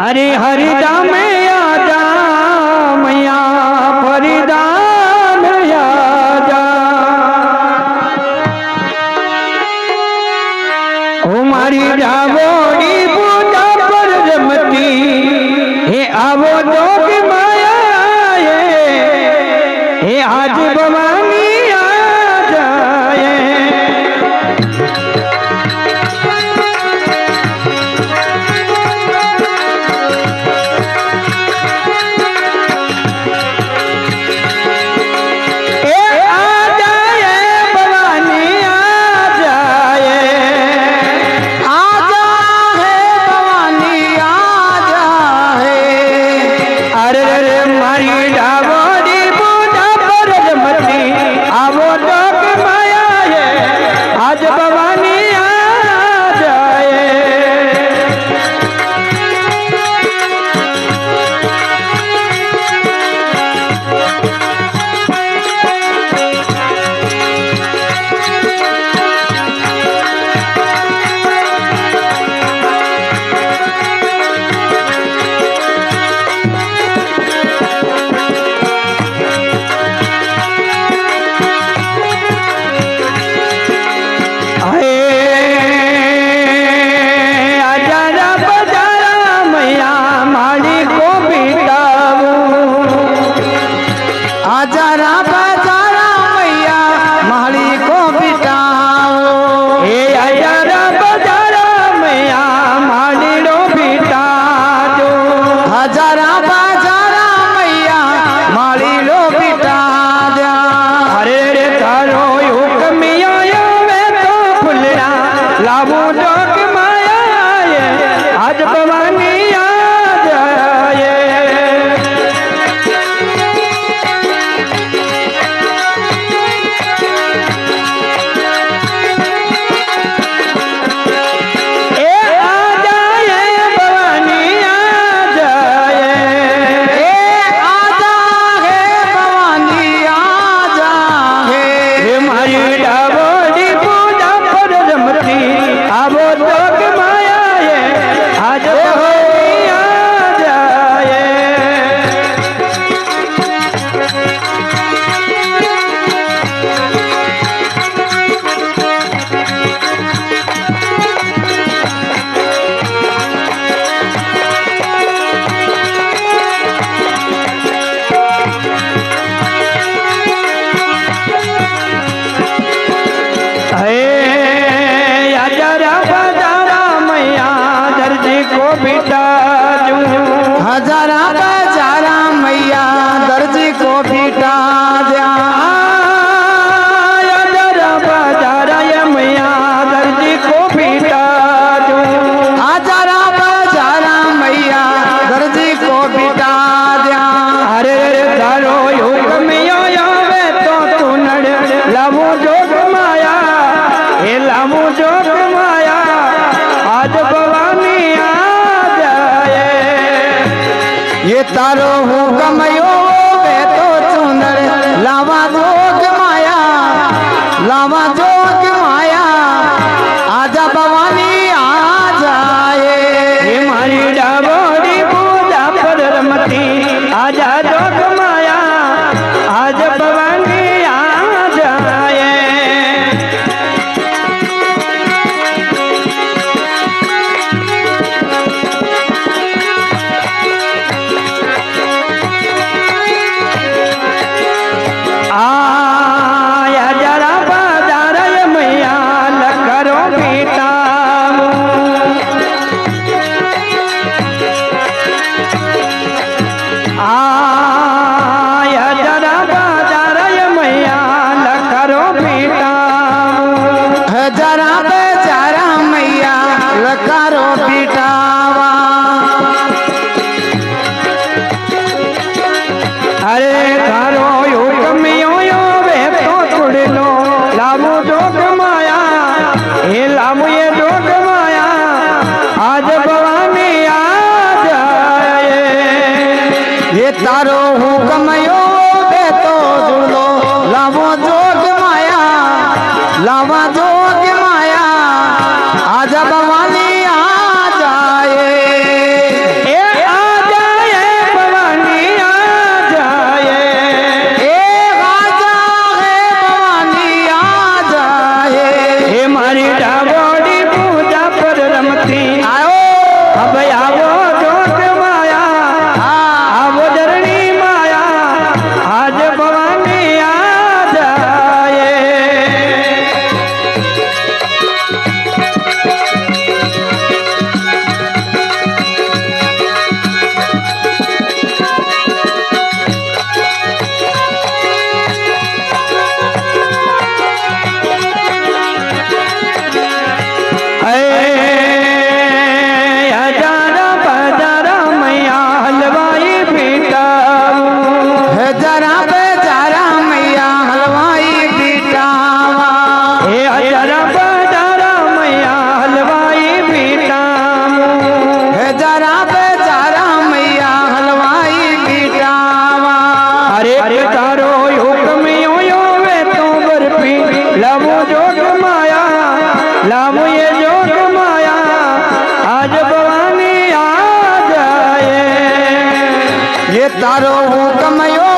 अरे हरिदाम आजा मैया फरीदाम आजा हमारी जावोड़ी पूजा पर रमती हे आवो जोग माया हे आज भवानी आ जाए हजारा बजारा मैया दर्जी को बिटा दिया हजारा बजारा मैया दर्जी को बिटा दूं हजारा बजारा मैया दर्जी को बिटा दिया अरे धारो युग में आवे तो तू नड़ लावो जोग माया हे लावो जोग माया आज भवानी ये तारो हुक्म यो वे तो चुनर लावा जोग माया लावा जोग माया आजा भवानी आ जाए ये मारी डाबोड़ी पूजा पर रमती आजा जोग माया आज भवानी आ जाए अरे थारो युग में वे तो तुड़लो लामो जोग माया हे लामो ये जोग माया आज भवानी आ जाए ये तारो हुक्म यो वे तो जुड़लो लामो जोग माया लावा जोग माया आज भवानी आ जाए तारो हुक्म यो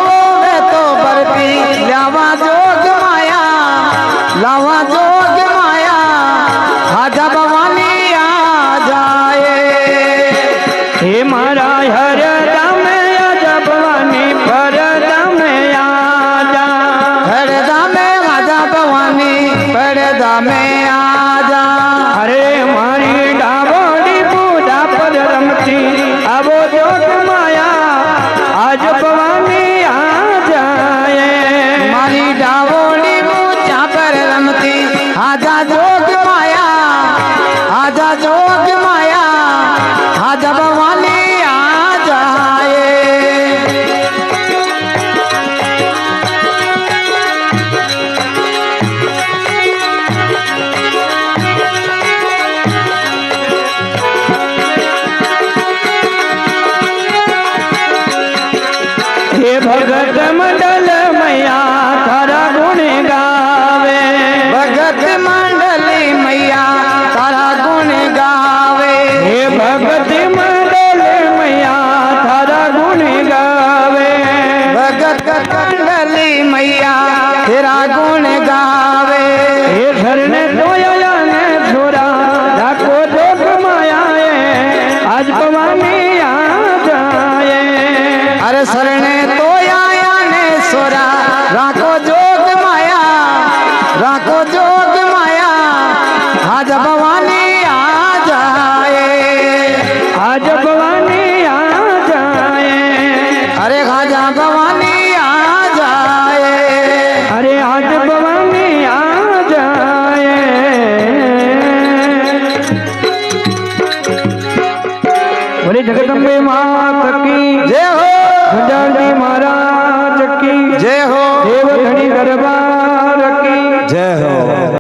वे तो बरती लावा जोग माया लावा जोग माया आजा भवानी आ जाए हे मारा हर दम आजा भवानी पर दम आजा हर दम आजा भवानी पर दम आजा अरे मारी डाबोड़ी बूढ़ा पर रमती अब जोग माया आज भवानी आ जाए मारी डाबोड़ी बूढ़ा पर रमती आजा जोग माया आजा जोग माया आजा भवानी आ जाए हे भगत मंडल मैया तारा गुण गावे भगत मंडली मैया तारा गुण गावे हे भगत मंडल मैया तारा गुण गावे भगत मंडली मैया तेरा गुण गावे हे शरण दोया ने छोरा डाको जोग माया आज भवानी आ जाए अरे शरण दोया ने छोरा राखो जोग माया राखो जोग माया आज भवानी आ जाए आज भवानी आ जाए अरे आजा भवानी आ जाए अरे आज भवानी आ जाए बोले जगदम्बे माता की जय हो महाराज की जय हो।